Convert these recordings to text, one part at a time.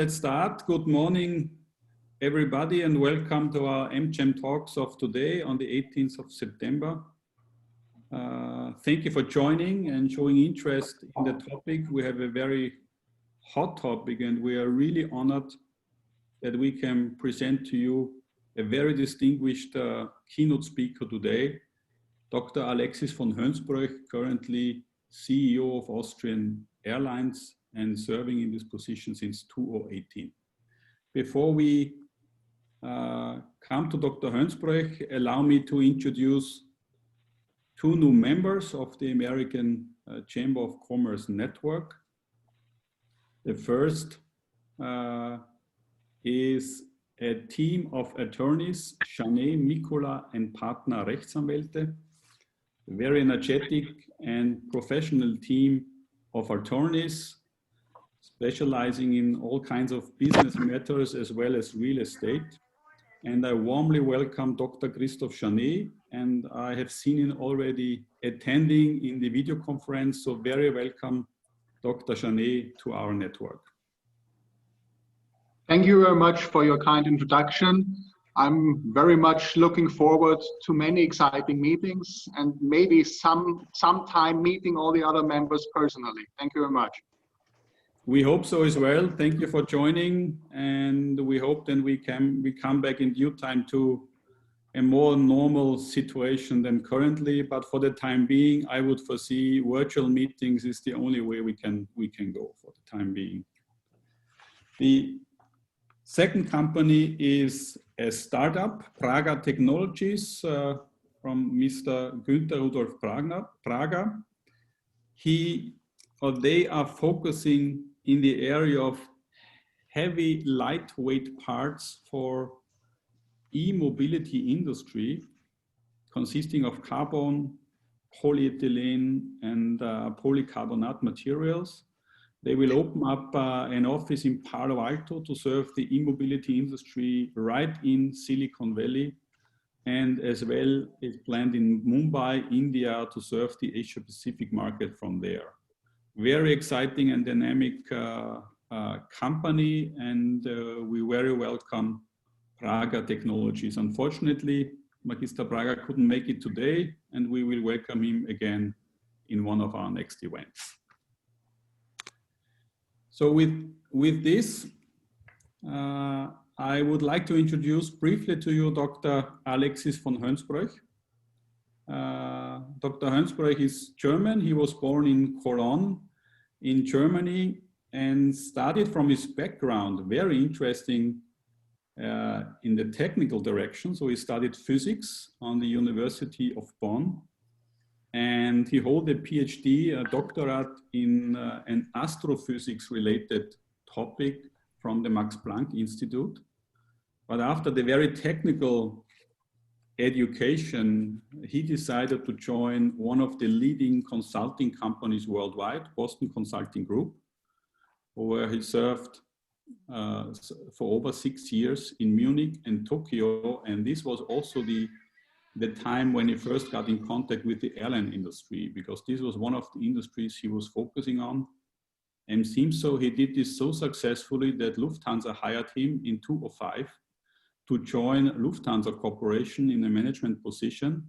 Let's start. Good morning, everybody, and welcome to our AmCham talks of today on the 18th of September. Thank you for joining and showing interest in the topic. We have a very hot topic, and we are really honored that we can present to you a very distinguished keynote speaker today, Dr. Alexis von Hoensbroech, currently CEO of Austrian Airlines and serving in this position since 2018. Before we come to Dr. Hoensbroech, allow me to introduce two new members of the American Chamber of Commerce Network. The first is a team of attorneys, Janet, Mikola and Partner Rechtsanwälte, a very energetic and professional team of attorneys specializing in all kinds of business matters as well as real estate. And I warmly welcome Dr. Christoph Janet, and I have seen him already attending in the video conference, so very welcome, Dr. Janet, to our network. Thank you very much for your kind introduction. I'm very much looking forward to many exciting meetings and maybe sometime meeting all the other members personally. Thank you very much. We hope so as well. Thank you for joining, and we hope then we come back in due time to a more normal situation than currently. But for the time being, I would foresee virtual meetings is the only way we can go for the time being. The second company is a startup, Praga Technologies, from Mr. Günther Rudolf Praga. They are focusing in the area of heavy lightweight parts for e-mobility industry, consisting of carbon, polyethylene and polycarbonate materials. They will open up an office in Palo Alto to serve the e-mobility industry right in Silicon Valley, and as well is planned in Mumbai, India, to serve the Asia Pacific market from there. Very exciting and dynamic company, and we very welcome Praga Technologies. Unfortunately, Magister Praga couldn't make it today, and we will welcome him again in one of our next events. So with this, I would like to introduce briefly to you Dr. Alexis von Hoensbroech. Dr. Hoensbroech is German. He was born in Cologne in Germany and studied from his background, very interesting in the technical direction. So he studied physics on the University of Bonn, and he held a PhD, a doctorate in an astrophysics related topic from the Max Planck Institute. But after the very technical education, he decided to join one of the leading consulting companies worldwide, Boston Consulting Group, where he served for over 6 years in Munich and Tokyo. And this was also the time when he first got in contact with the airline industry, because this was one of the industries he was focusing on. And seems so he did this so successfully that Lufthansa hired him in 2005 to join Lufthansa Corporation in a management position.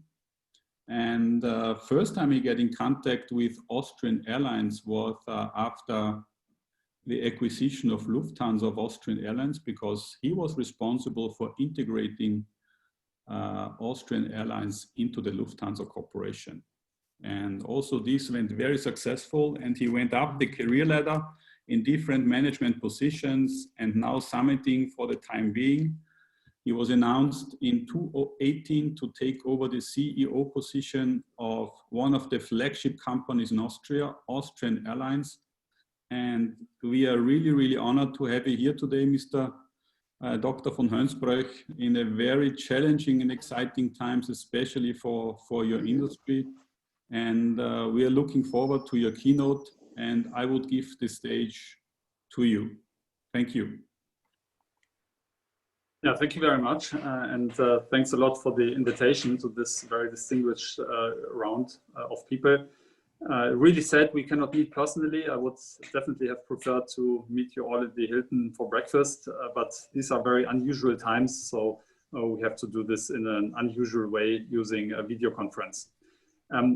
And first time he got in contact with Austrian Airlines was after the acquisition of Lufthansa of Austrian Airlines, because he was responsible for integrating Austrian Airlines into the Lufthansa Corporation. And also this went very successful, and he went up the career ladder in different management positions, and now summiting for the time being. He was announced in 2018 to take over the CEO position of one of the flagship companies in Austria, Austrian Airlines. And we are really, really honored to have you here today, Mr. Dr. von Hoensbroech, in a very challenging and exciting times, especially for your industry. And we are looking forward to your keynote, and I would give the stage to you. Thank you. Yeah, thank you very much. And thanks a lot for the invitation to this very distinguished round of people. Really sad we cannot meet personally. I would definitely have preferred to meet you all at the Hilton for breakfast, but these are very unusual times, so we have to do this in an unusual way using a video conference.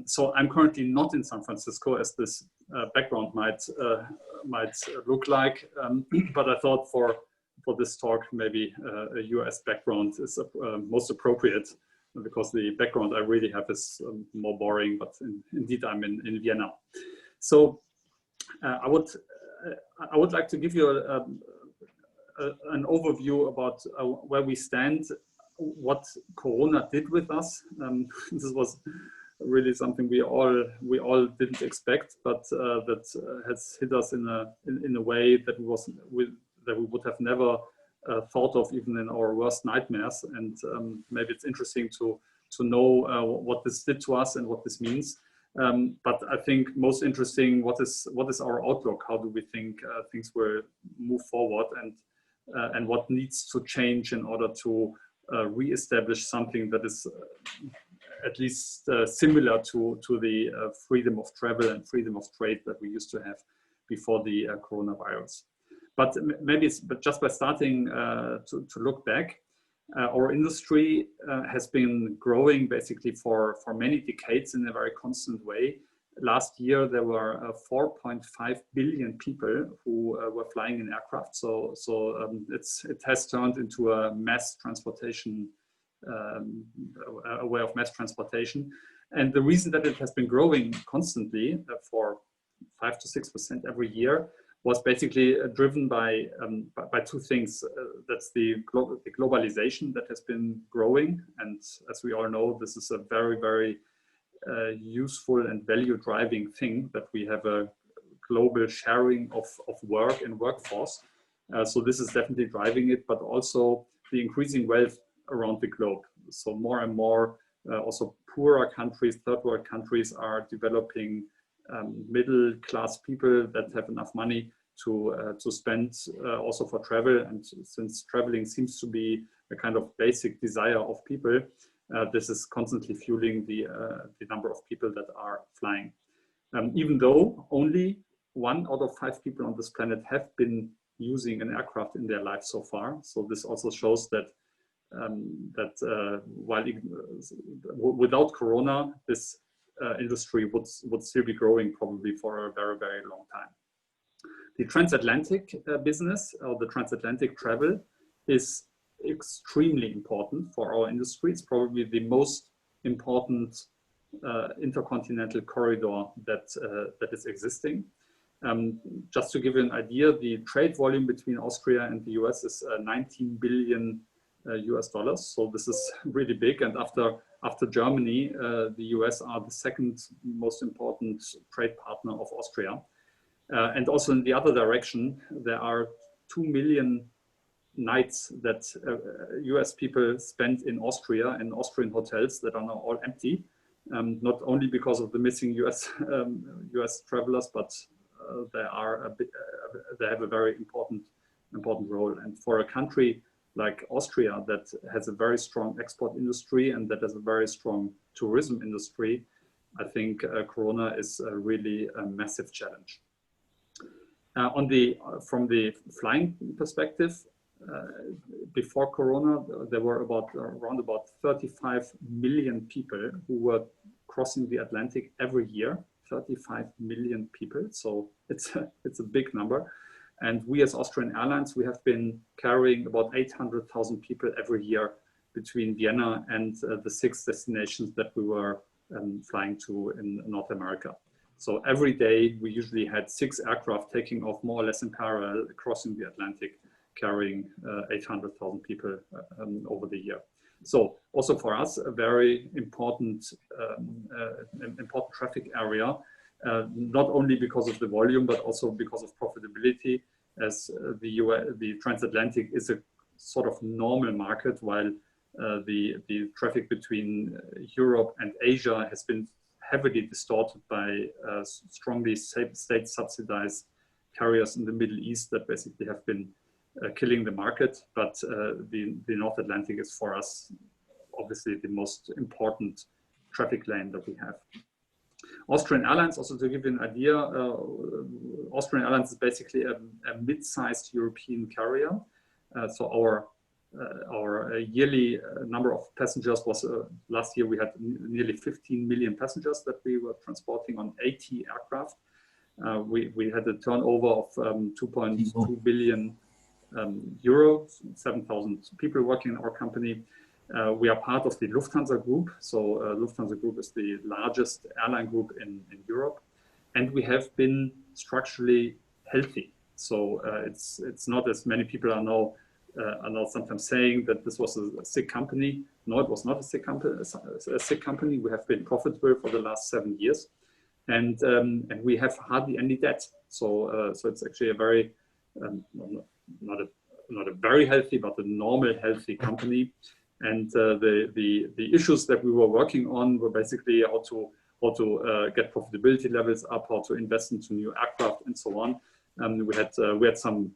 So I'm currently not in San Francisco, as this background might look like, but I thought for this talk maybe a US background is most appropriate, because the background I really have is more boring, but indeed I'm in Vienna. So I would like to give you an overview about where we stand, what Corona did with us. This was really something we all didn't expect, but that has hit us in a way that we would have never thought of even in our worst nightmares. And maybe it's interesting to know what this did to us and what this means. But I think most interesting, what is our outlook? How do we think things will move forward, and what needs to change in order to re-establish something that is at least similar to the freedom of travel and freedom of trade that we used to have before the coronavirus. But maybe just by starting to look back, our industry has been growing basically for many decades in a very constant way. Last year, there were 4.5 billion people who were flying in aircraft. So it has turned into a mass transportation, a way of mass transportation. And the reason that it has been growing constantly for 5 to 6% every year was basically driven by two things. That's the globalization that has been growing. And as we all know, this is a very, very useful and value-driving thing, that we have a global sharing of work and workforce. So this is definitely driving it, but also the increasing wealth around the globe. So more and more also poorer countries, third world countries, are developing middle-class people that have enough money to spend also for travel. And since traveling seems to be a kind of basic desire of people, this is constantly fueling the number of people that are flying. Even though only 1 out of 5 people on this planet have been using an aircraft in their life so far. So this also shows that while without Corona, this industry would still be growing probably for a very, very long time. The transatlantic business, or the transatlantic travel, is extremely important for our industry. It's probably the most important intercontinental corridor that is existing. Just to give you an idea, the trade volume between Austria and the US is 19 billion US dollars. So this is really big. And after Germany, the US are the second most important trade partner of Austria. And also in the other direction, there are 2 million nights that US people spend in Austria, in Austrian hotels that are now all empty, not only because of the missing US travelers, but they have a very important role. And for a country like Austria that has a very strong export industry and that has a very strong tourism industry, I think Corona is really a massive challenge. From the flying perspective, before Corona, there were around about 35 million people who were crossing the Atlantic every year. 35 million people, so it's a big number. And we as Austrian Airlines, we have been carrying about 800,000 people every year between Vienna and the 6 destinations that we were flying to in North America. So every day we usually had 6 aircraft taking off more or less in parallel, crossing the Atlantic, carrying 800,000 people over the year. So also for us, a very important traffic area, not only because of the volume, but also because of profitability, as the transatlantic is a sort of normal market, while the traffic between Europe and Asia has been heavily distorted by strongly state subsidized carriers in the Middle East that basically have been killing the market. But the North Atlantic is for us obviously the most important traffic lane that we have. Austrian Airlines, also to give you an idea, Austrian Airlines is basically a mid-sized European carrier. So our yearly number of passengers was, last year we had nearly 15 million passengers that we were transporting on 80 aircraft. We had a turnover of 2.2 billion euro, 7,000 people working in our company. We are part of the Lufthansa Group. So Lufthansa Group is the largest airline group in Europe. And we have been structurally healthy. So it's not as many people are now sometimes saying that this was a sick company. No, it was not a sick company. We have been profitable for the last 7 years. And we have hardly any debt. So it's actually a very, not a very healthy, but a normal healthy company. And the issues that we were working on were basically how to get profitability levels up, how to invest into new aircraft, and so on. We had some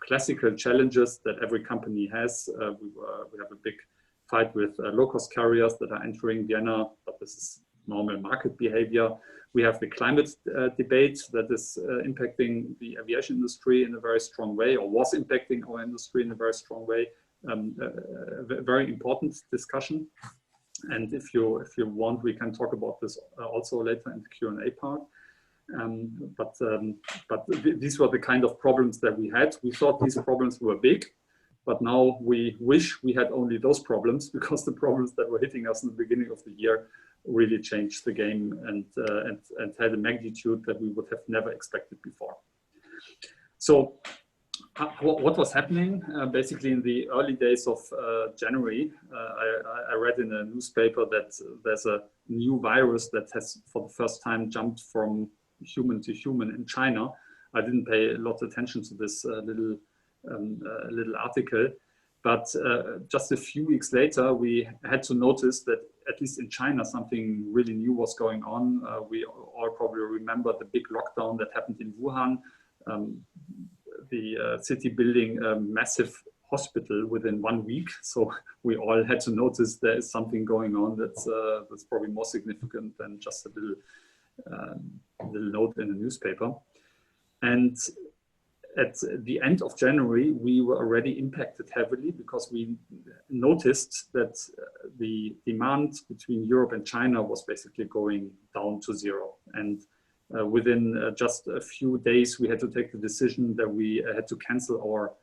classical challenges that every company has. We have a big fight with low-cost carriers that are entering Vienna, but this is normal market behavior. We have the climate debate that is impacting the aviation industry in a very strong way, or was impacting our industry in a very strong way. A very important discussion. And if you want, we can talk about this also later in the Q&A part. But these were the kind of problems that we had. We thought these problems were big, but now we wish we had only those problems, because the problems that were hitting us in the beginning of the year really changed the game and had a magnitude that we would have never expected before. So what was happening basically in the early days of January, I read in a newspaper that there's a new virus that has for the first time jumped from human to human in China. I didn't pay a lot of attention to this little article, but just a few weeks later, we had to notice that at least in China, something really new was going on. We all probably remember the big lockdown that happened in Wuhan. The city building a massive hospital within 1 week. So we all had to notice there is something going on that's probably more significant than just a little note in a newspaper. And at the end of January, we were already impacted heavily, because we noticed that the demand between Europe and China was basically going down to zero. And within just a few days, we had to take the decision that we had to cancel our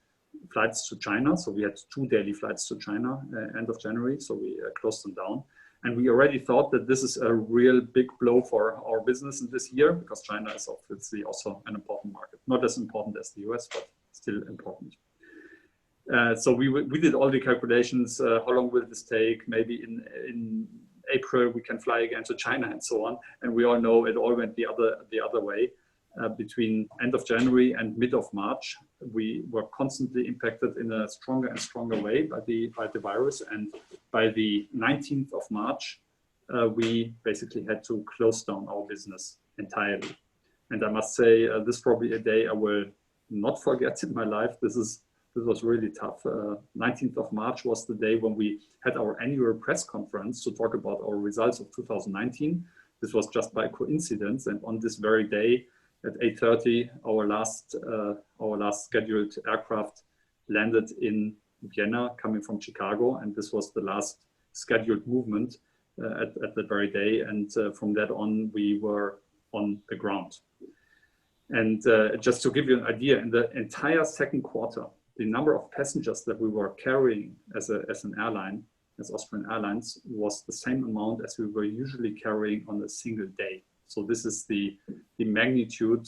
flights to China. So we had 2 daily flights to China end of January. So we closed them down. And we already thought that this is a real big blow for our business in this year, because China is obviously also an important market. Not as important as the US, but still important. So we did all the calculations. How long will this take? Maybe in April we can fly again to China and so on. And we all know it all went the other way. Between end of January and mid of March, we were constantly impacted in a stronger and stronger way by the virus. And by the 19th of March, we basically had to close down our business entirely. And I must say, this is probably a day I will not forget in my life. This was really tough. 19th of March was the day when we had our annual press conference to talk about our results of 2019. This was just by coincidence. And on this very day, at 8:30, our last scheduled aircraft landed in Vienna, coming from Chicago, and this was the last scheduled movement at that very day. And from that on, we were on the ground. And just to give you an idea, in the entire second quarter, the number of passengers that we were carrying as an airline, as Austrian Airlines, was the same amount as we were usually carrying on a single day. So this is the magnitude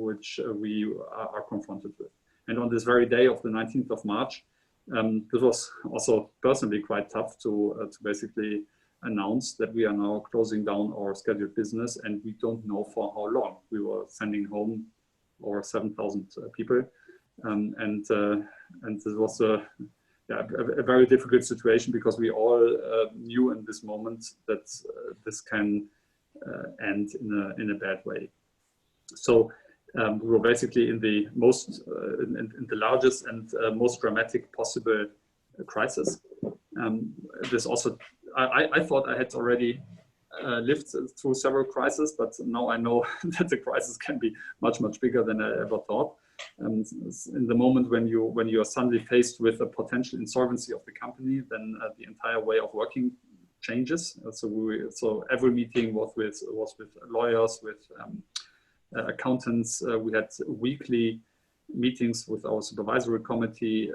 which we are confronted with. And on this very day of the 19th of March, this was also personally quite tough to basically announce that we are now closing down our scheduled business, and we don't know for how long. We were sending home over 7,000 people. And this was a very difficult situation, because we all knew in this moment that this can end in a bad way. So we were basically in the in the largest and most dramatic possible crisis. This also, I thought I had already lived through several crises, but now I know that the crisis can be much, much bigger than I ever thought. And in the moment when you are suddenly faced with a potential insolvency of the company, then the entire way of working changes. So every meeting was with lawyers, with accountants. We had weekly meetings with our supervisory committee.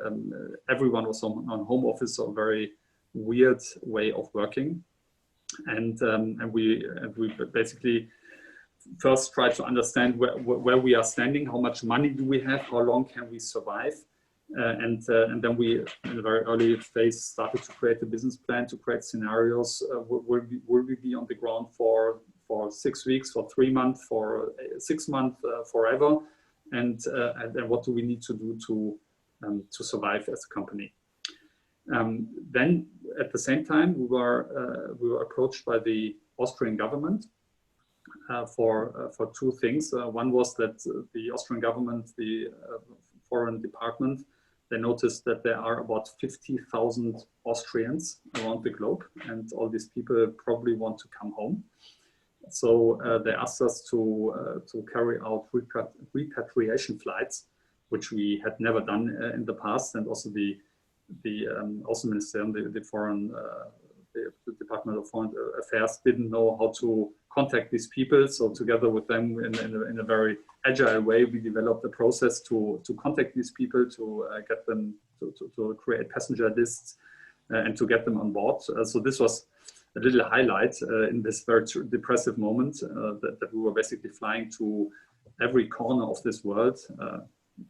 Everyone was on home office, so a very weird way of working. And we basically first try to understand where we are standing, how much money do we have, how long can we survive, and then we, in a very early phase, started to create a business plan, to create scenarios. Will we be on the ground for 6 weeks, for 3 months, for 6 months, forever, and then what do we need to do to survive as a company? Then at the same time, we were approached by the Austrian government for 2 things. One was that the Austrian government, the foreign department, they noticed that there are about 50,000 Austrians around the globe, and all these people probably want to come home. So they asked us to carry out repatriation flights, which we had never done in the past, and also the Außenministerium, the Department of Foreign Affairs, didn't know how to contact these people. So together with them, in a very agile way, we developed a process to contact these people, to get them to create passenger lists and to get them on board. So this was a little highlight in this very depressive moment, that we were basically flying to every corner of this world.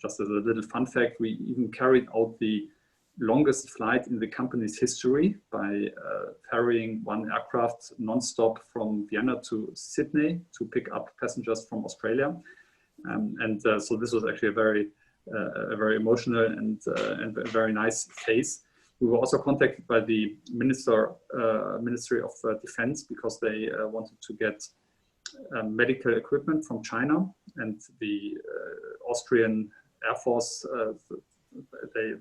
Just as a little fun fact, we even carried out the longest flight in the company's history by ferrying one aircraft non-stop from Vienna to Sydney to pick up passengers from Australia. So this was actually a very emotional and a very nice phase. We were also contacted by the Ministry of Defense, because they wanted to get medical equipment from China, and the Austrian Air Force,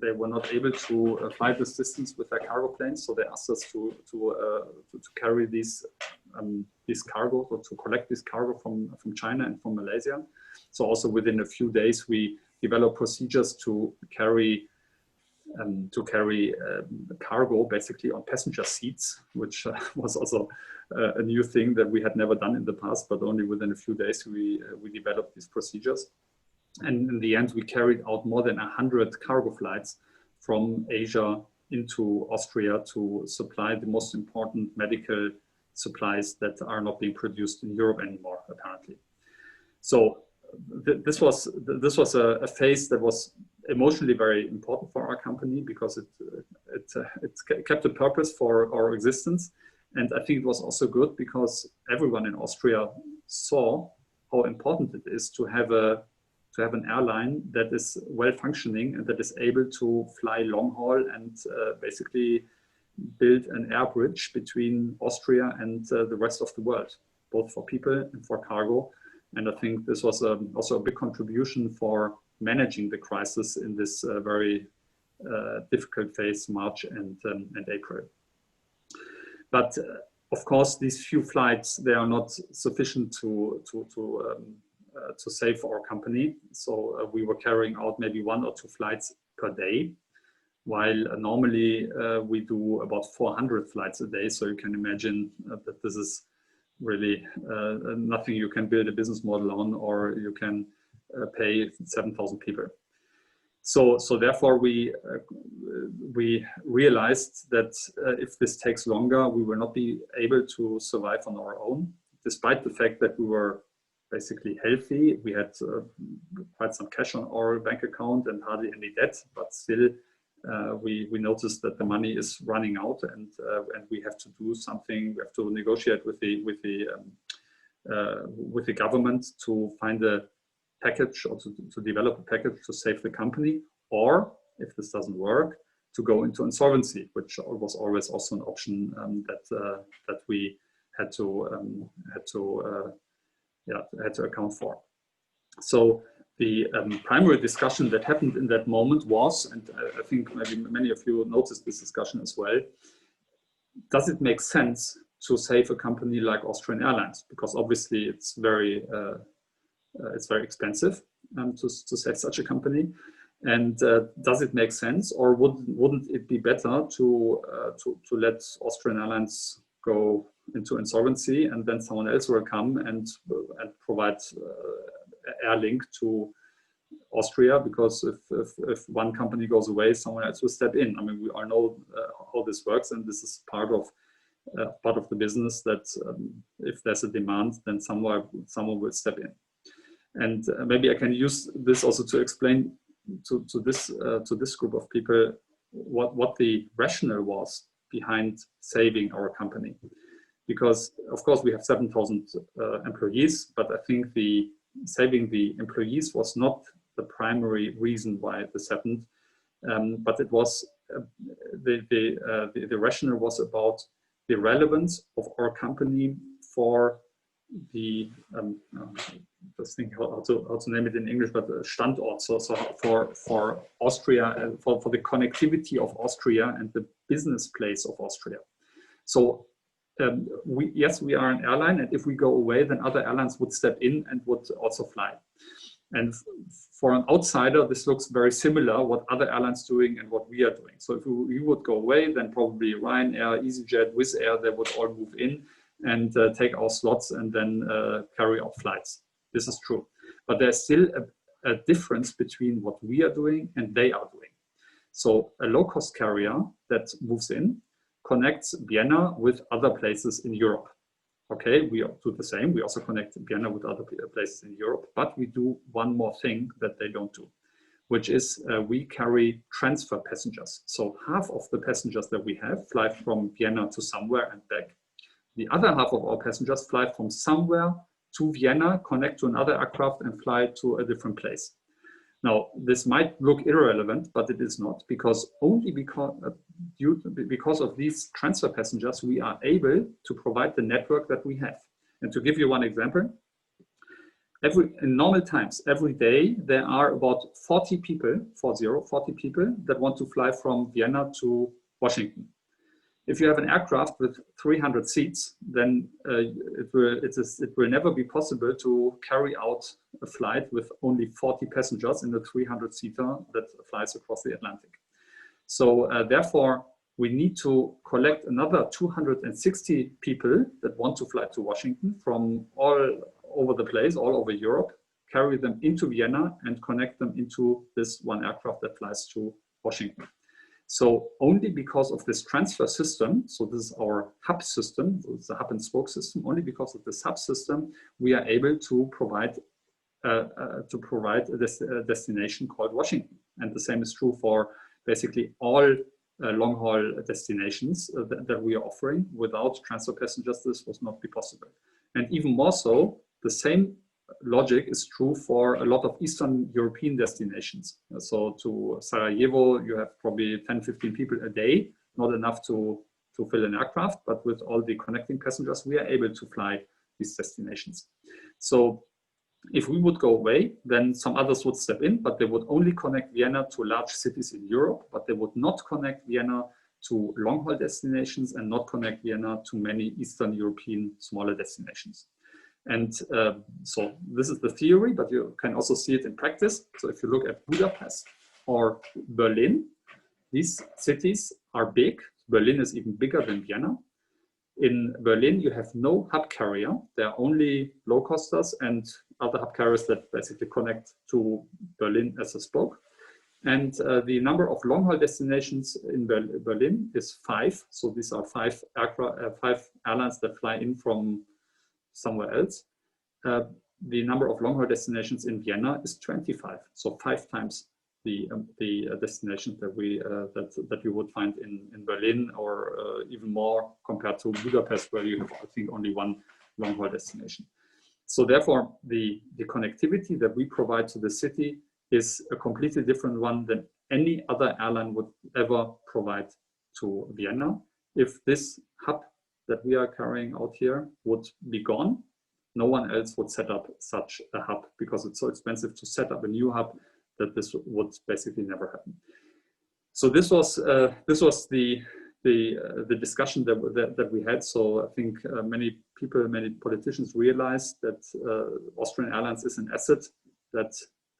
they were not able to fly this distance with their cargo planes, so they asked us to carry these cargo, or to collect this cargo from China and from Malaysia. So also within a few days, we developed procedures to carry cargo basically on passenger seats, which was also a new thing that we had never done in the past, but only within a few days we developed these procedures. And in the end, we carried out more than 100 cargo flights from Asia into Austria to supply the most important medical supplies that are not being produced in Europe anymore, apparently. So this was a phase that was emotionally very important for our company, because it kept a purpose for our existence. And I think it was also good because everyone in Austria saw how important it is to have an airline that is well functioning and that is able to fly long haul and basically build an air bridge between Austria and the rest of the world, both for people and for cargo. And I think this was also a big contribution for managing the crisis in this very difficult phase, March and April. But of course, these few flights, they are not sufficient to save our company. So we were carrying out maybe 1 or 2 flights per day, while normally we do about 400 flights a day. So you can imagine that this is really nothing you can build a business model on, or you can pay 7,000 people. So therefore we realized that if this takes longer, we will not be able to survive on our own, despite the fact that we were basically healthy. We had quite some cash on our bank account and hardly any debt, but still we noticed that the money is running out, and we have to do something. We have to negotiate with the government to find a package, or to develop a package to save the company, or if this doesn't work, to go into insolvency, which was always also an option that we had to account for. So the primary discussion that happened in that moment was, and I think maybe many of you noticed this discussion as well, does it make sense to save a company like Austrian Airlines, because obviously it's very expensive to save such a company. And does it make sense, or wouldn't it be better to let Austrian Airlines go into insolvency, and then someone else will come and provide Airlink to Austria, because if one company goes away, someone else will step in. I mean, we all know how this works, and this is part of the business, that if there's a demand, then someone will step in. And maybe I can use this also to explain to this group of people what the rationale was behind saving our company. Because of course we have 7,000 employees, but I think saving the employees was not the primary reason why this happened, but it was the rationale was about the relevance of our company for the just think how to name it in English, but Standort, so for Austria, for the connectivity of Austria and the business place of Austria. So yes, we are an airline, and if we go away, then other airlines would step in and would also fly. And for an outsider, this looks very similar, what other airlines doing and what we are doing. So if we would go away, then probably Ryanair, EasyJet, Wizz Air, they would all move in and take our slots and then carry out flights. This is true. But there's still a difference between what we are doing and they are doing. So a low-cost carrier that moves in connects Vienna with other places in Europe. Okay, we do the same. We also connect Vienna with other places in Europe, but we do one more thing that they don't do, which is we carry transfer passengers. So half of the passengers that we have fly from Vienna to somewhere and back. The other half of our passengers fly from somewhere to Vienna, connect to another aircraft and fly to a different place. Now, this might look irrelevant, but it is not, because only because of these transfer passengers, we are able to provide the network that we have. And to give you one example, in normal times, every day, there are about 40 people that want to fly from Vienna to Washington. If you have an aircraft with 300 seats, then it will never be possible to carry out a flight with only 40 passengers in the 300-seater that flies across the Atlantic. So therefore, we need to collect another 260 people that want to fly to Washington from all over the place, all over Europe, carry them into Vienna and connect them into this one aircraft that flies to Washington. So only because of this transfer system, so this is our hub system, so it's a hub and spoke system, only because of this hub system, we are able to provide a destination called Washington. And the same is true for basically all long-haul destinations that we are offering. Without transfer passengers, this would not be possible. And even more so, the same logic is true for a lot of Eastern European destinations. So to Sarajevo, you have probably 10, 15 people a day, not enough to fill an aircraft, but with all the connecting passengers, we are able to fly these destinations. So if we would go away, then some others would step in, but they would only connect Vienna to large cities in Europe, but they would not connect Vienna to long-haul destinations and not connect Vienna to many Eastern European smaller destinations. And so this is the theory, but you can also see it in practice. So if you look at Budapest or Berlin, these cities are big. Berlin is even bigger than Vienna. In Berlin, you have no hub carrier. There are only low-costers and other hub carriers that basically connect to Berlin as a spoke. And the number of long-haul destinations in Berlin is 5. So these are 5 airlines that fly in from somewhere else. The number of long-haul destinations in Vienna is 25, so 5 times the destinations that you would find in Berlin, or even more compared to Budapest, where you have, I think, only 1 long-haul destination. So therefore, the connectivity that we provide to the city is a completely different one than any other airline would ever provide to Vienna. If this hub that we are carrying out here would be gone, no one else would set up such a hub, because it's so expensive to set up a new hub that this would basically never happen. So this was the the discussion that we had. So I think many people, many politicians realized that Austrian Airlines is an asset that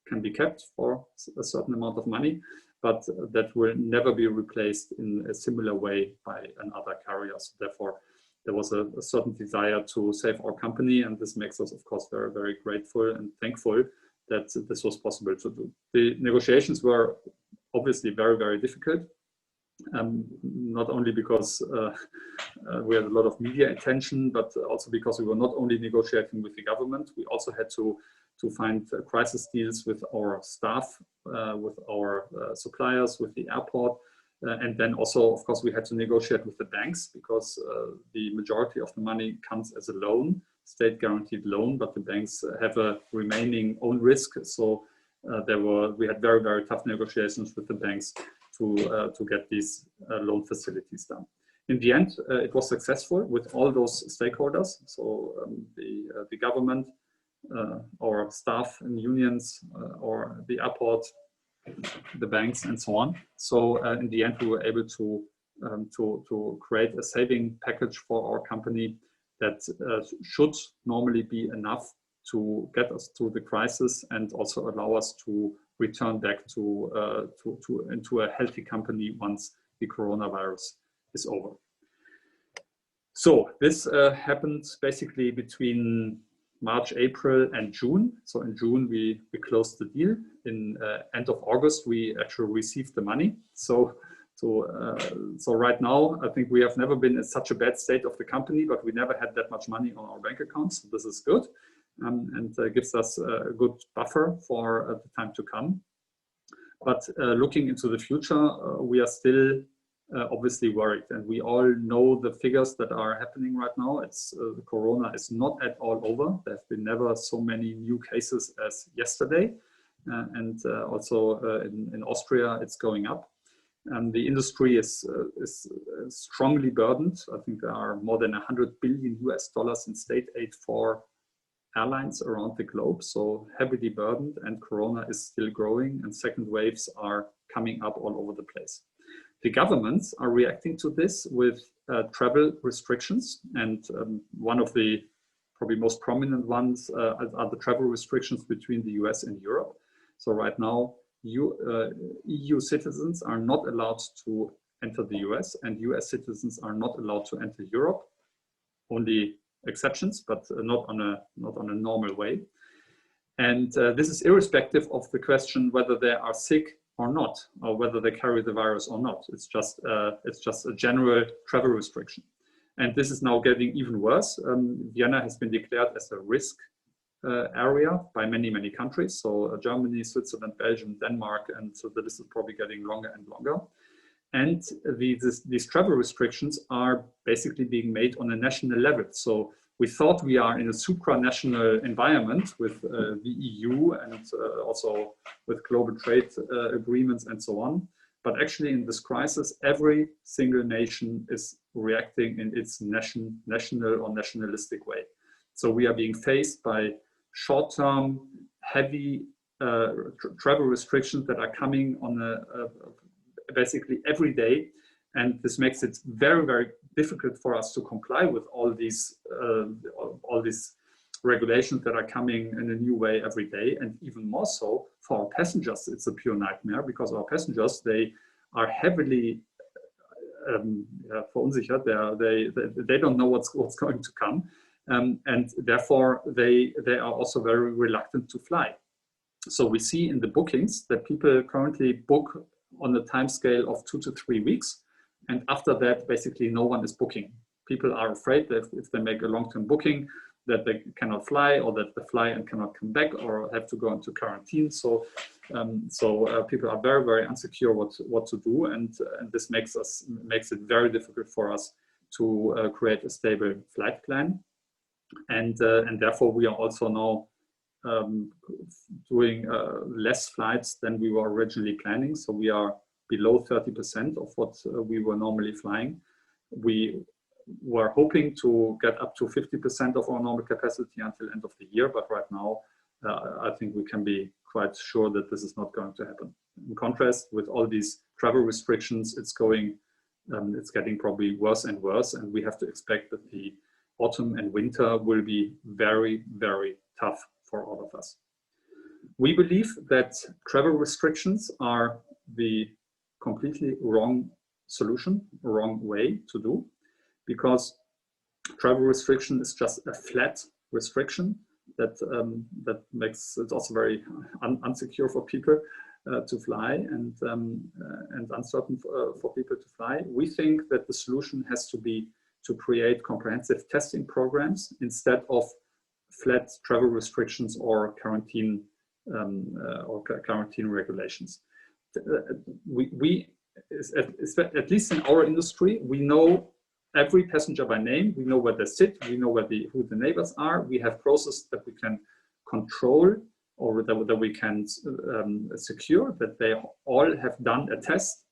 can be kept for a certain amount of money, but that will never be replaced in a similar way by another carrier. So therefore, there was a certain desire to save our company, and this makes us, of course, very, very grateful and thankful that this was possible to do. The negotiations were obviously very, very difficult, not only because we had a lot of media attention, but also because we were not only negotiating with the government, we also had to find crisis deals with our staff, with our suppliers, with the airport. And then also, of course, we had to negotiate with the banks because the majority of the money comes as a loan, state guaranteed loan, but the banks have a remaining own risk. So we had very, very tough negotiations with the banks to get these loan facilities done. In the end, it was successful with all those stakeholders. So the government, our staff and unions, or the airport, the banks, and so on. So in the end, we were able to create a saving package for our company that should normally be enough to get us through the crisis and also allow us to return back into a healthy company once the coronavirus is over. So this happened basically between March, April, and June. So in June, we closed the deal. In end of August, we actually received the money. So right now, I think we have never been in such a bad state of the company, but we never had that much money on our bank accounts. So this is good, and gives us a good buffer for the time to come. But looking into the future, we are still obviously worried, and we all know the figures that are happening right now. It's Corona is not at all over. There have been never so many new cases as yesterday, and also in Austria, it's going up. And the industry is strongly burdened. I think there are more than $100 billion in state aid for airlines around the globe, so heavily burdened, and Corona is still growing, and second waves are coming up all over the place. The governments are reacting to this with travel restrictions, and one of the probably most prominent ones are the travel restrictions between the US and Europe. So right now, EU citizens are not allowed to enter the US, and US citizens are not allowed to enter Europe. Only exceptions, but not on a normal way. And this is irrespective of the question whether they are sick or not, or whether they carry the virus or not. It's just a general travel restriction. And this is now getting even worse. Vienna has been declared as a risk area by many, many countries. So Germany, Switzerland, Belgium, Denmark, and so the list is probably getting longer and longer. And these travel restrictions are basically being made on a national level. So we thought we are in a supranational environment with the EU and also with global trade agreements and so on. But actually in this crisis, every single nation is reacting in its national or nationalistic way. So we are being faced by short-term, heavy travel restrictions that are coming on basically every day, and this makes it very, very difficult for us to comply with all these regulations that are coming in a new way every day, and even more so for our passengers. It's a pure nightmare because our passengers, they are heavily verunsichert. They don't know what's going to come, and therefore they are also very reluctant to fly. So we see in the bookings that people currently book on the time scale of 2 to 3 weeks. And after that, basically no one is booking. People are afraid that if they make a long-term booking, that they cannot fly, or that they fly and cannot come back, or have to go into quarantine. So people are very, very insecure what to do. And this makes it very difficult for us to create a stable flight plan. And therefore we are also now doing less flights than we were originally planning. So we are below 30% of what we were normally flying. We were hoping to get up to 50% of our normal capacity until end of the year, but right now I think we can be quite sure that this is not going to happen. In contrast, with all these travel restrictions, it's going it's getting probably worse and worse, and we have to expect that the autumn and winter will be very, very tough for all of us. We believe that travel restrictions are the completely wrong solution, wrong way to do, because travel restriction is just a flat restriction that makes it also very unsecure for people to fly, and uncertain for people to fly. We think that the solution has to be to create comprehensive testing programs instead of flat travel restrictions or quarantine regulations. We at least in our industry, we know every passenger by name. We know where they sit. We know who the neighbors are. We have processes that we can control, or that we can secure that they all have done a test,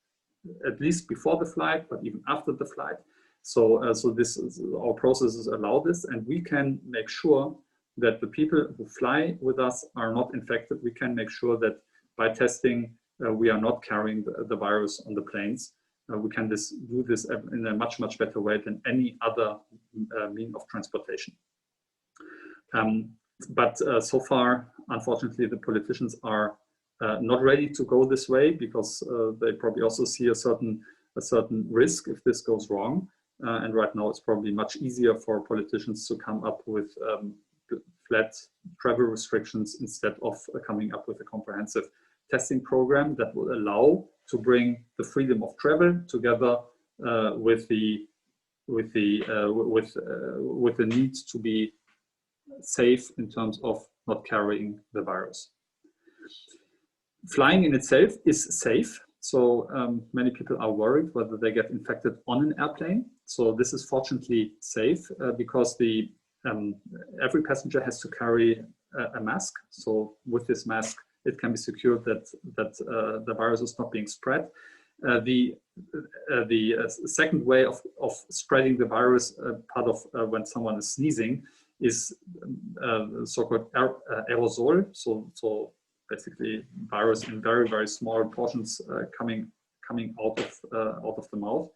at least before the flight, but even after the flight. So our processes allow this, and we can make sure that the people who fly with us are not infected. We can make sure that by testing, we are not carrying the virus on the planes. We can do this in a much, much better way than any other mean of transportation. But so far, unfortunately, the politicians are not ready to go this way, because they probably also see a certain risk if this goes wrong. And right now, it's probably much easier for politicians to come up with flat travel restrictions instead of coming up with a comprehensive testing program that will allow to bring the freedom of travel together with the need to be safe in terms of not carrying the virus. Flying in itself is safe. So many people are worried whether they get infected on an airplane. So this is fortunately safe because every passenger has to carry a mask. So with this mask, it can be secured that the virus is not being spread. The second way of spreading the virus, part of when someone is sneezing, is so-called aerosol. So basically, virus in very, very small portions coming out of the mouth.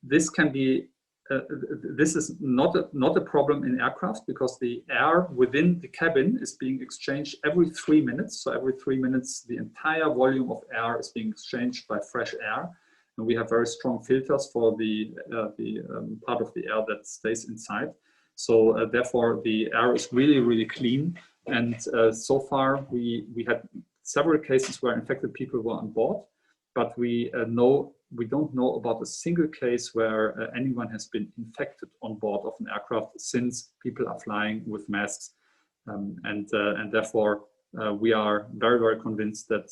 This can be. This is not a problem in aircraft, because the air within the cabin is being exchanged every 3 minutes. So every 3 minutes, the entire volume of air is being exchanged by fresh air. And we have very strong filters for the part of the air that stays inside. So therefore, the air is really, really clean. And so far, we had several cases where infected people were on board, but we don't know about a single case where anyone has been infected on board of an aircraft, since people are flying with masks. And therefore, we are very, very convinced that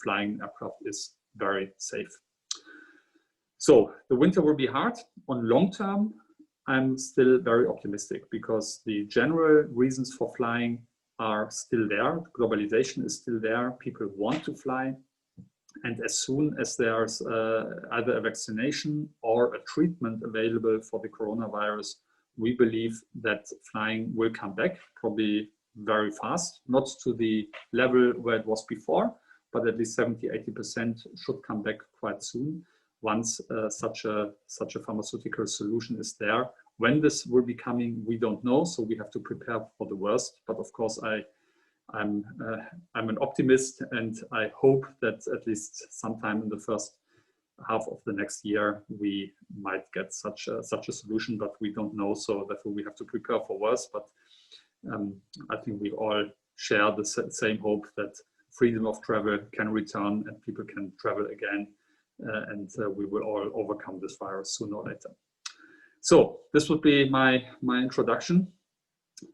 flying aircraft is very safe. So the winter will be hard. On long term, I'm still very optimistic, because the general reasons for flying are still there. Globalization is still there. People want to fly. And as soon as there's either a vaccination or a treatment available for the coronavirus, we believe that flying will come back, probably very fast, not to the level where it was before, but at least 70–80% should come back quite soon, once such a pharmaceutical solution is there. When this will be coming, we don't know, so we have to prepare for the worst. But of course, I'm an optimist, and I hope that at least sometime in the first half of the next year we might get such a solution, but we don't know. So therefore, we have to prepare for worse. But I think we all share the same hope that freedom of travel can return and people can travel again, and we will all overcome this virus sooner or later. So this would be my introduction.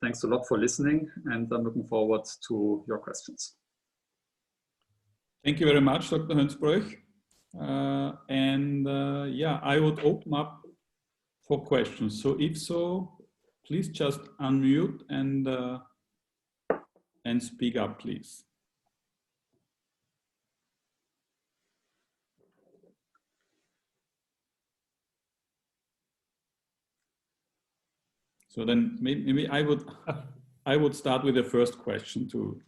Thanks a lot for listening, and I'm looking forward to your questions. Thank you very much, Dr. Hoensbroech. Yeah, I would open up for questions. So if so, please just unmute and speak up, please. So then maybe I would start with the first question to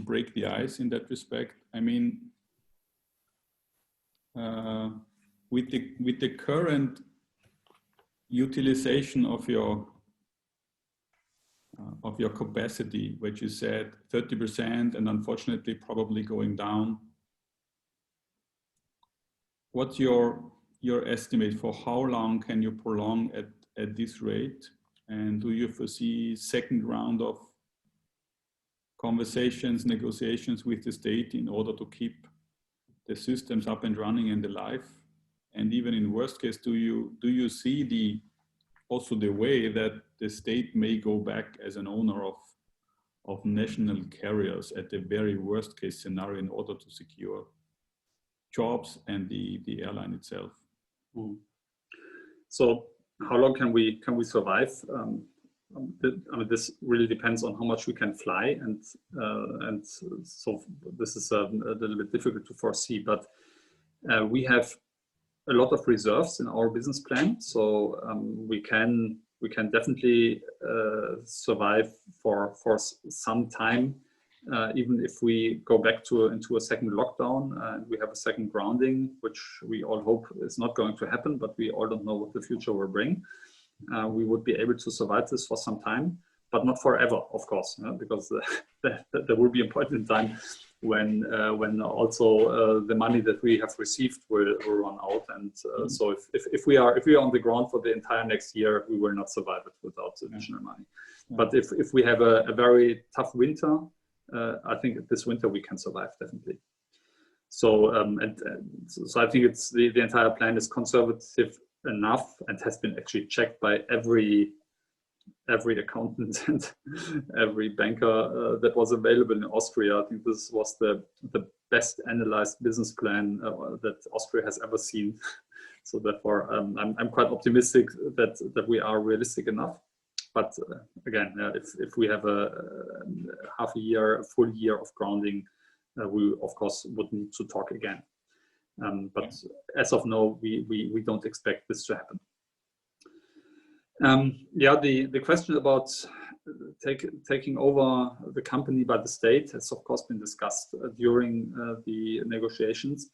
break the ice in that respect. I mean, with the current utilization of your capacity, which you said 30%, and unfortunately probably going down, what's your estimate for how long can you prolong at this rate? And do you foresee second round of conversations, negotiations with the state in order to keep the systems up and running and alive? And even in worst case, do you see also the way that the state may go back as an owner of national carriers at the very worst case scenario in order to secure jobs and the airline itself? Mm. So how long can we survive? I mean, this really depends on how much we can fly, and so this is a little bit difficult to foresee. But we have a lot of reserves in our business plan, so we can definitely survive for some time, even if we go back into a second lockdown and we have a second grounding, which we all hope is not going to happen, but we all don't know what the future will bring. We would be able to survive this for some time, but not forever, of course, because there will be a point in time when also the money that we have received will run out, and so if we are on the ground for the entire next year, we will not survive it without additional money. But if we have a very tough winter, I think this winter we can survive definitely. So so I think it's the entire plan is conservative enough and has been actually checked by every accountant and every banker that was available in Austria. I think this was the best analyzed business plan that Austria has ever seen. So therefore, I'm quite optimistic that we are realistic enough. But again, if we have a half a year, a full year of grounding, we of course would need to talk again. But as of now, we don't expect this to happen. The question about taking over the company by the state has of course been discussed during the negotiations.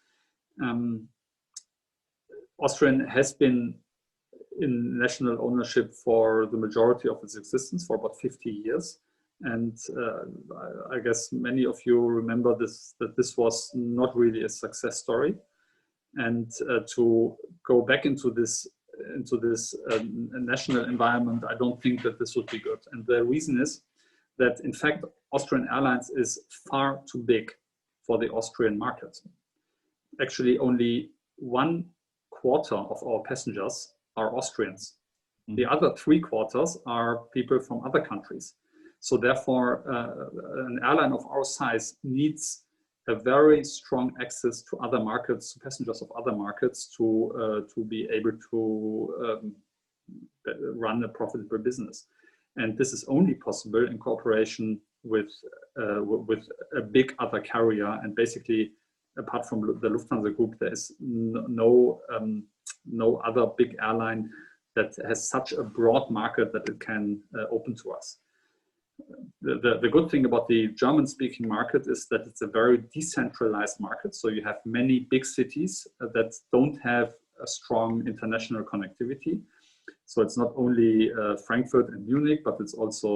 Austrian has been in national ownership for the majority of its existence for about 50 years. And I guess many of you remember that this was not really a success story. And to go back into this national environment, I don't think that this would be good. And the reason is that, in fact, Austrian Airlines is far too big for the Austrian market. Actually, only 1/4 of our passengers are Austrians. The other 3/4 are people from other countries. So therefore, an airline of our size needs a very strong access to other markets, to passengers of other markets, to be able to run a profitable business. And this is only possible in cooperation with a big other carrier. And basically, apart from the Lufthansa Group, there is no other big airline that has such a broad market that it can open to us. The good thing about the German-speaking market is that it's a very decentralized market. So you have many big cities that don't have a strong international connectivity. So it's not only Frankfurt and Munich, but it's also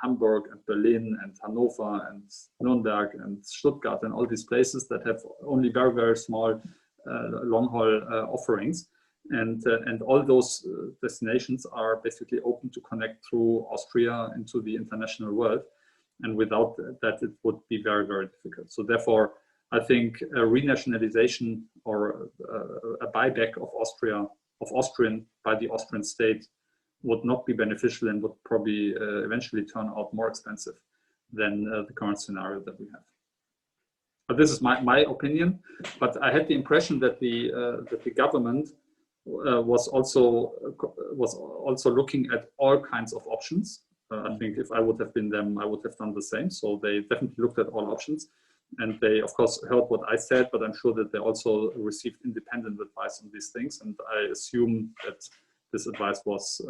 Hamburg and Berlin and Hanover and Nuremberg and Stuttgart and all these places that have only very, very small long-haul offerings. And all those destinations are basically open to connect through Austria into the international world. And without that, it would be very, very difficult. So therefore, I think a renationalization or a buyback of Austrian by the Austrian state would not be beneficial and would probably eventually turn out more expensive than the current scenario that we have. But this is my opinion. But I had the impression that the government was also looking at all kinds of options. I think if I would have been them, I would have done the same. So they definitely looked at all options, and they of course heard what I said, but I'm sure that they also received independent advice on these things. And I assume that this advice was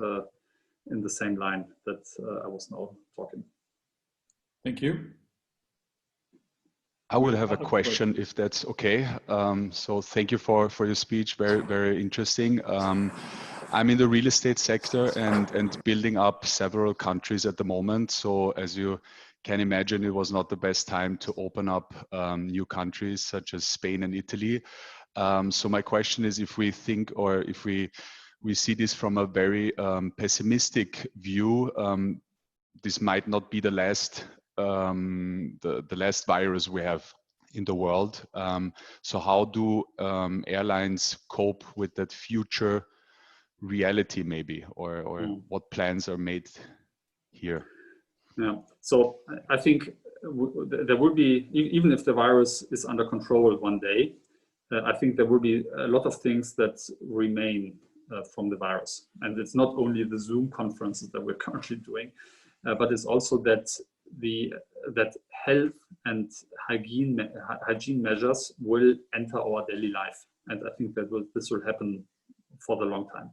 in the same line that I was now talking. Thank you. I would have a question if that's okay. So thank you for your speech. Very, very interesting. I'm in the real estate sector and building up several countries at the moment. So as you can imagine, it was not the best time to open up new countries such as Spain and Italy. So my question is, if we think, or if we see this from a very pessimistic view, this might not be the last the last virus we have in the world. So how do airlines cope with that future reality, maybe, or what plans are made here? Yeah, so I think there will be, even if the virus is under control one day, I think there will be a lot of things that remain from the virus. And it's not only the Zoom conferences that we're currently doing, but it's also that health and hygiene measures will enter our daily life. And I think that this will happen for the long time.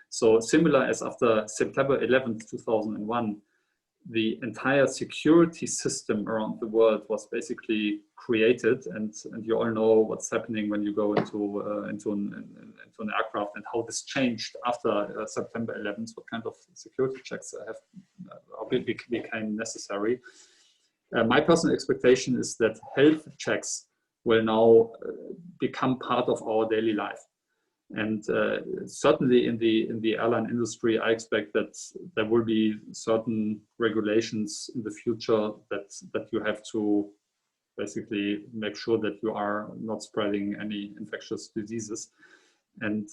So similar as after September 11th, 2001, the entire security system around the world was basically created, and you all know what's happening when you go into an aircraft and how this changed after September 11th. What kind of security checks became necessary? My personal expectation is that health checks will now become part of our daily life. And certainly in the airline industry, I expect that there will be certain regulations in the future that you have to basically make sure that you are not spreading any infectious diseases. And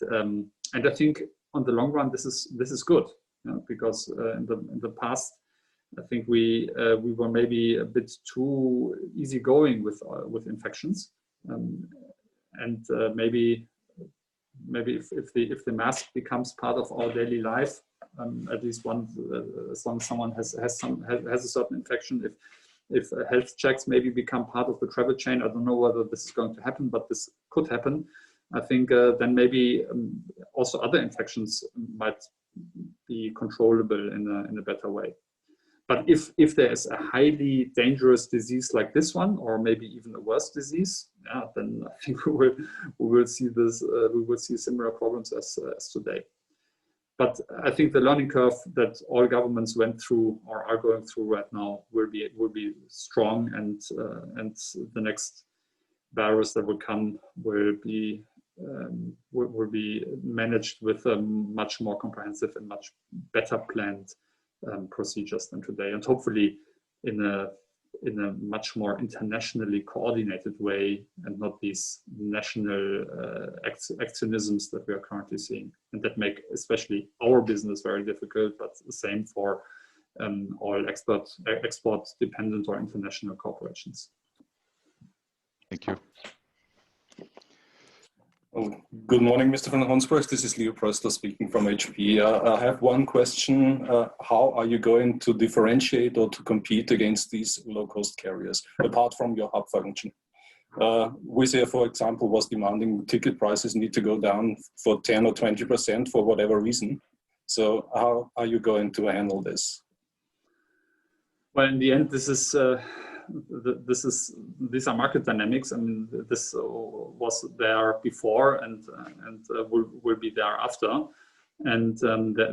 I think on the long run, this is good, because in the past, I think we were maybe a bit too easygoing with infections, and maybe if the mask becomes part of our daily life, at least as long as someone has a certain infection, if health checks maybe become part of the travel chain, I don't know whether this is going to happen, but this could happen. I think then maybe also other infections might be controllable in a better way. But if there is a highly dangerous disease like this one, or maybe even a worse disease, then I think we will see this. We will see similar problems as today. But I think the learning curve that all governments went through or are going through right now will be strong, and the next virus that will come will be managed with a much more comprehensive and much better planned procedures than today, and hopefully in a much more internationally coordinated way, and not these national actionisms that we are currently seeing, and that make especially our business very difficult, but the same for all export dependent or international corporations. Thank you. Good morning, Mr. von Hoensbroech. This is Leo Pröstler speaking from HP. I have one question. How are you going to differentiate or to compete against these low-cost carriers, apart from your hub function? Wizz Air, for example, was demanding ticket prices need to go down for 10 or 20% for whatever reason. So how are you going to handle this? Well, in the end, these are market dynamics. I mean, this was there before and will be there after, and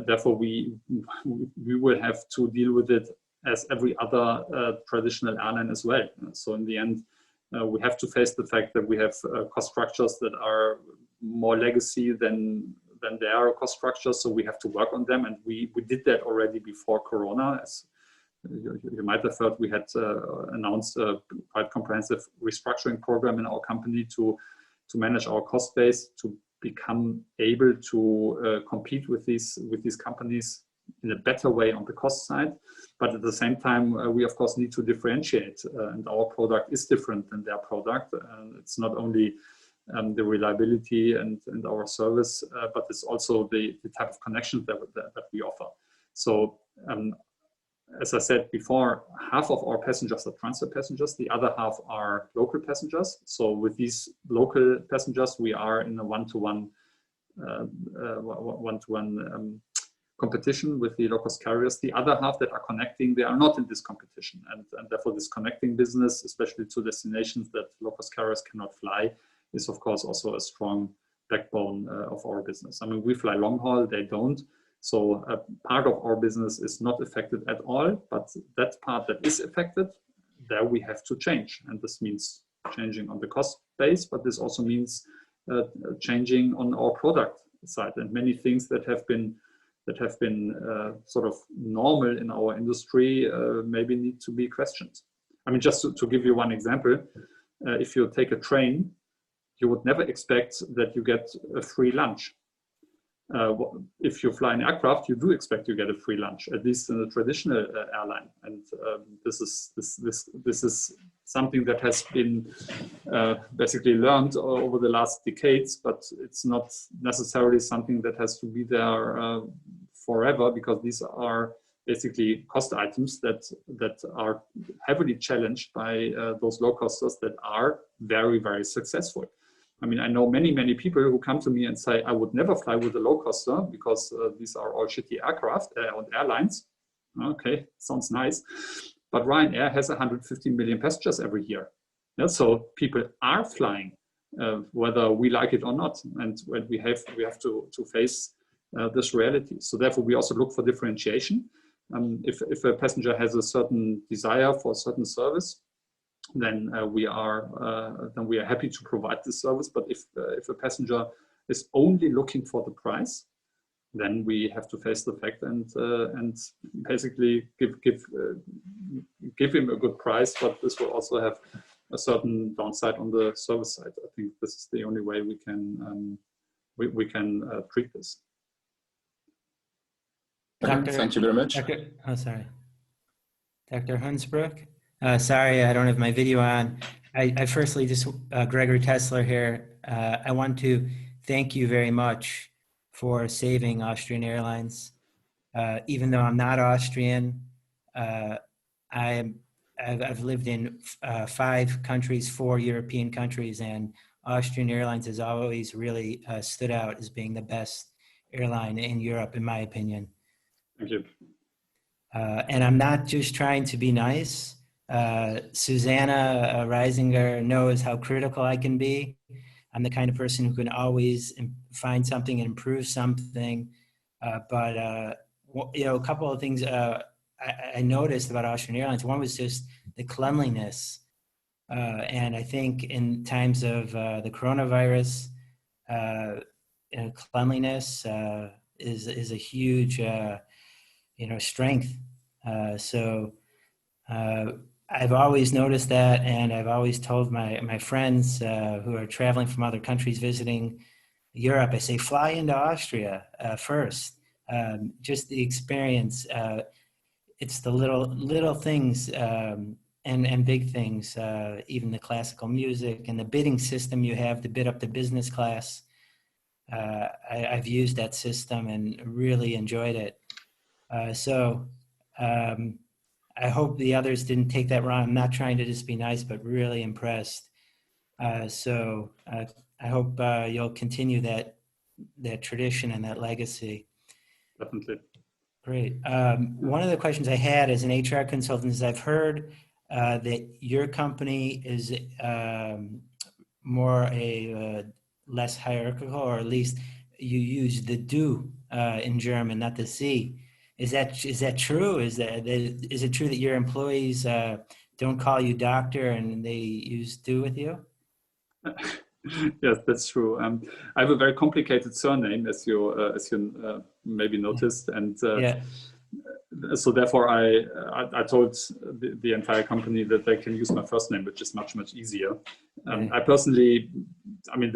therefore we will have to deal with it as every other traditional airline as well. So in the end, we have to face the fact that we have cost structures that are more legacy than their cost structures. So we have to work on them, and we did that already before Corona. As you might have heard, we had announced a quite comprehensive restructuring program in our company to manage our cost base, to become able to compete with these companies in a better way on the cost side. But at the same time, we of course need to differentiate, and our product is different than their product. It's not only the reliability and our service, but it's also the type of connection that we offer. So as I said before, half of our passengers are transfer passengers, the other half are local passengers. So with these local passengers, we are in a one-to-one competition with the low-cost carriers. The other half that are connecting, they are not in this competition. And therefore this connecting business, especially to destinations that low-cost carriers cannot fly, is of course also a strong backbone of our business. I mean, we fly long haul, they don't. So part of our business is not affected at all, but that part that is affected, there we have to change. And this means changing on the cost base, but this also means changing on our product side, and many things that have been sort of normal in our industry maybe need to be questioned. I mean, just to give you one example, if you take a train, you would never expect that you get a free lunch. If you fly an aircraft, you do expect you get a free lunch, at least in a traditional airline. And this is something that has been basically learned over the last decades, but it's not necessarily something that has to be there forever, because these are basically cost items that are heavily challenged by those low costers that are very, very successful. I mean, I know many, many people who come to me and say, I would never fly with a low coster because these are all shitty aircraft and airlines. Okay, sounds nice. But Ryanair has 150 million passengers every year. Yeah, so people are flying, whether we like it or not. And when we have to face this reality. So therefore, we also look for differentiation. If a passenger has a certain desire for a certain service, then we are happy to provide this service. But if a passenger is only looking for the price, then we have to face the fact and basically give him a good price. But this will also have a certain downside on the service side. I think this is the only way we can treat this. Thank you very much. Dr. Hoensbroech. Sorry, I don't have my video on. I firstly just, Gregory Tesler here. I want to thank you very much for saving Austrian Airlines. Even though I'm not Austrian, I've lived in 5 countries, 4 European countries, and Austrian Airlines has always really stood out as being the best airline in Europe, in my opinion. Thank you. And I'm not just trying to be nice. Susanna Reisinger knows how critical I can be. I'm the kind of person who can always find something and improve something. But you know, a couple of things I noticed about Austrian Airlines. One was just the cleanliness. And I think in times of the coronavirus, cleanliness is a huge strength. So I've always noticed that, and I've always told my friends who are traveling from other countries visiting Europe, I say, fly into Austria first. Just the experience. It's the little things and big things, even the classical music and the bidding system you have to bid up the business class. I've used that system and really enjoyed it. So I hope the others didn't take that wrong. I'm not trying to just be nice, but really impressed. So I hope you'll continue that tradition and that legacy. Definitely. Great. One of the questions I had as an HR consultant is I've heard that your company is more less hierarchical, or at least you use the du in German, not the Sie. Is that true? Is it true that your employees don't call you doctor and they use du with you? Yes, that's true. I have a very complicated surname, as you maybe noticed, and yeah. So therefore I told the entire company that they can use my first name, which is much easier. I personally, I mean,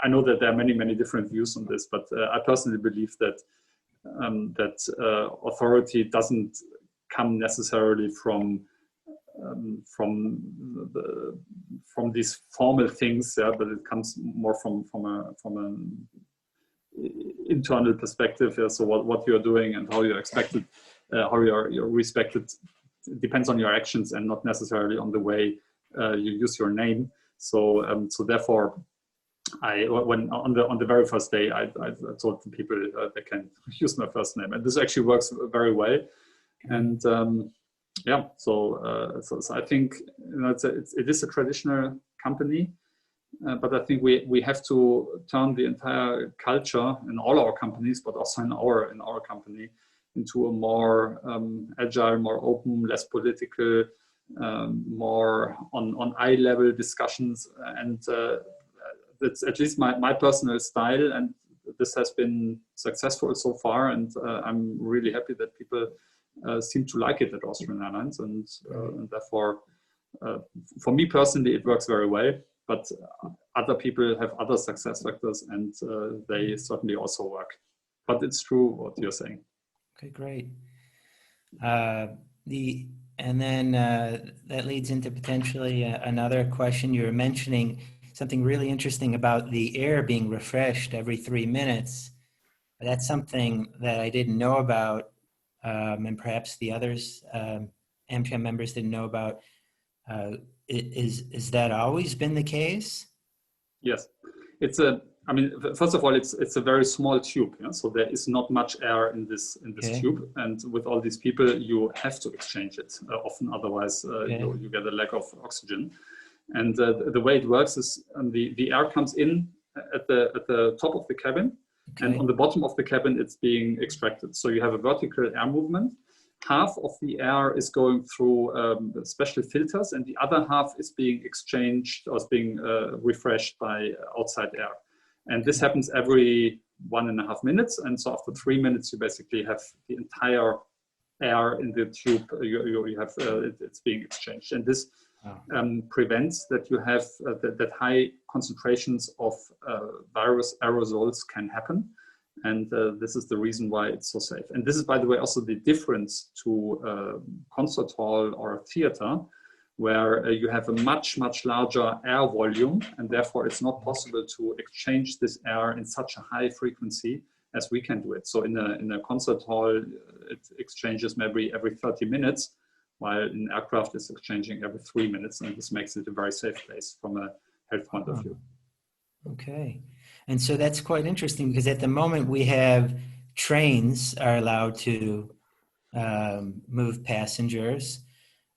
I know that there are many different views on this, but I personally believe that authority doesn't come necessarily from these formal things, yeah, but it comes more from an internal perspective. Yeah, so what you're doing and how you're expected, how you're respected, depends on your actions and not necessarily on the way you use your name. So therefore, when on the very first day, I told the people they can use my first name, and this actually works very well. And yeah, so I think, you know, it is a traditional company, but I think we have to turn the entire culture in all our companies, but also in our company, into a more agile, more open, less political, more on eye-level discussions. And that's at least my personal style, and this has been successful so far. And I'm really happy that people seem to like it at Austrian Airlines, and therefore, for me personally, it works very well. But other people have other success factors, and they certainly also work. But it's true what you're saying. Okay, great. And then that leads into potentially another question. You were mentioning something really interesting about the air being refreshed every 3 minutes. That's something that I didn't know about, and perhaps the others, AmCham members, didn't know about. Is that always been the case? Yes, I mean, first of all, it's a very small tube, yeah? So there is not much air in this Okay. tube, and with all these people, you have to exchange it often. Otherwise, you get a lack of oxygen. And the way it works is the air comes in at the top of the cabin, and on the bottom of the cabin, it's being extracted. So you have a vertical air movement. Half of the air is going through special filters, and the other half is being exchanged or is being refreshed by outside air. And this happens every 1.5 minutes. And so after 3 minutes, you basically have the entire air in the tube. You have it's being exchanged, and this prevents that you have that high concentrations of virus aerosols can happen. And this is the reason why it's so safe. And this is, by the way, also the difference to concert hall or a theater, where you have a much larger air volume, and therefore it's not possible to exchange this air in such a high frequency as we can do it. So in a concert hall, it exchanges maybe every 30 minutes, while in aircraft it's exchanging every 3 minutes, and this makes it a very safe place from a health point of view. Okay. And so that's quite interesting, because at the moment we have trains are allowed to move passengers,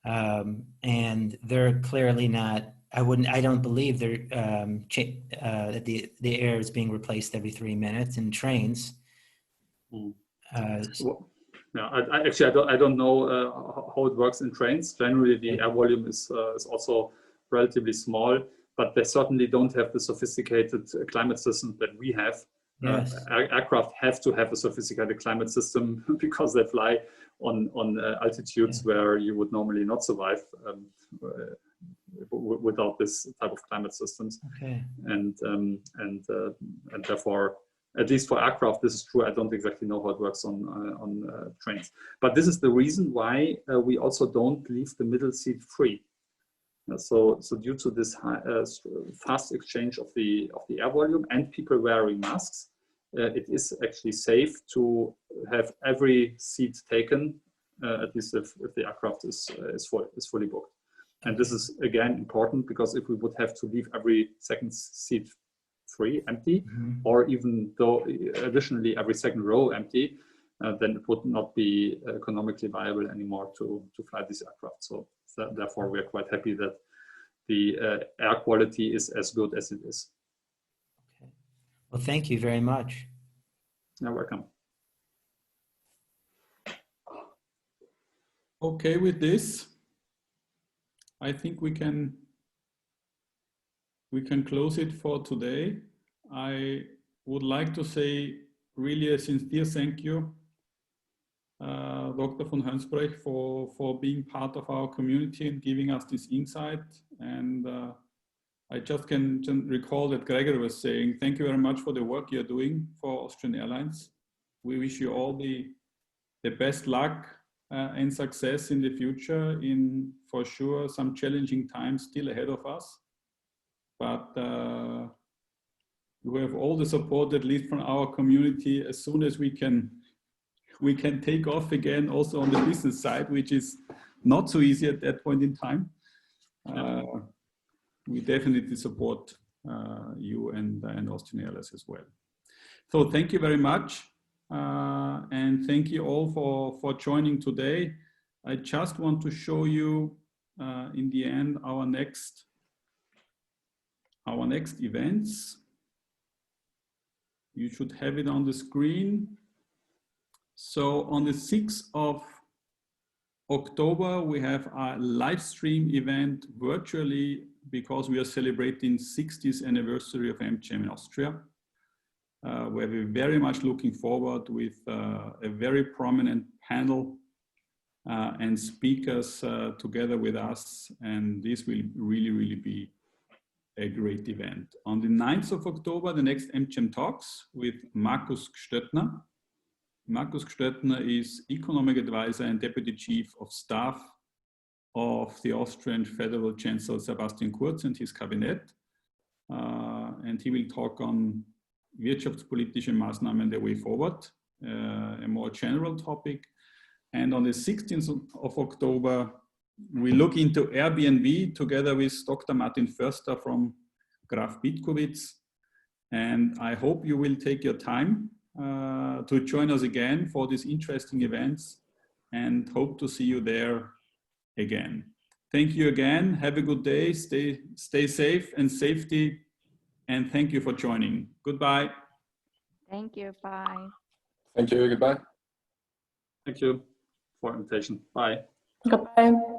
and they're clearly not, I don't believe they're that the air is being replaced every 3 minutes in trains. Well, yeah, I don't know how it works in trains. Generally, the air volume is also relatively small, but they certainly don't have the sophisticated climate system that we have. Yes. Aircraft have to have a sophisticated climate system because they fly on altitudes where you would normally not survive without this type of climate systems. Okay. And therefore, at least for aircraft, this is true. I don't exactly know how it works on trains, but this is the reason why we also don't leave the middle seat free. So due to this fast exchange of the air volume and people wearing masks, it is actually safe to have every seat taken, at least if the aircraft is fully booked. And this is again important, because if we would have to leave every second seat free, empty, or even though additionally every second row empty, then it would not be economically viable anymore to fly these aircraft. So therefore, we are quite happy that the air quality is as good as it is. Okay. Well, thank you very much. You're welcome. Okay, with this, I think we can close it for today. I would like to say really a sincere thank you, Dr. von Hoensbroech, for being part of our community and giving us this insight. And I just can recall that Gregor was saying, thank you very much for the work you're doing for Austrian Airlines. We wish you all the best luck and success in the future, in for sure some challenging times still ahead of us. But we have all the support, at least from our community, as soon as we can take off again, also on the business side, which is not so easy at that point in time. We definitely support you and Austrian Airlines as well. So thank you very much. And thank you all for joining today. I just want to show you in the end our next events. You should have it on the screen. So on the 6th of October, we have a live stream event virtually because we are celebrating 60th anniversary of AmCham in Austria, where we're very much looking forward with a very prominent panel and speakers together with us. And this will really be a great event. On the 9th of October, the next AmCham talks with Markus Gstöttner. Markus Gstöttner is Economic Advisor and Deputy Chief of Staff of the Austrian Federal Chancellor Sebastian Kurz and his cabinet. And he will talk on wirtschaftspolitische Maßnahmen, the way forward, a more general topic. And on the 16th of October, we look into Airbnb together with Dr. Martin Förster from Graf Bitkowitz. And I hope you will take your time to join us again for these interesting events, and hope to see you there again. Thank you again. Have a good day. Stay safe and safety. And thank you for joining. Goodbye. Thank you. Bye. Thank you. Goodbye. Thank you for the invitation. Bye. Goodbye.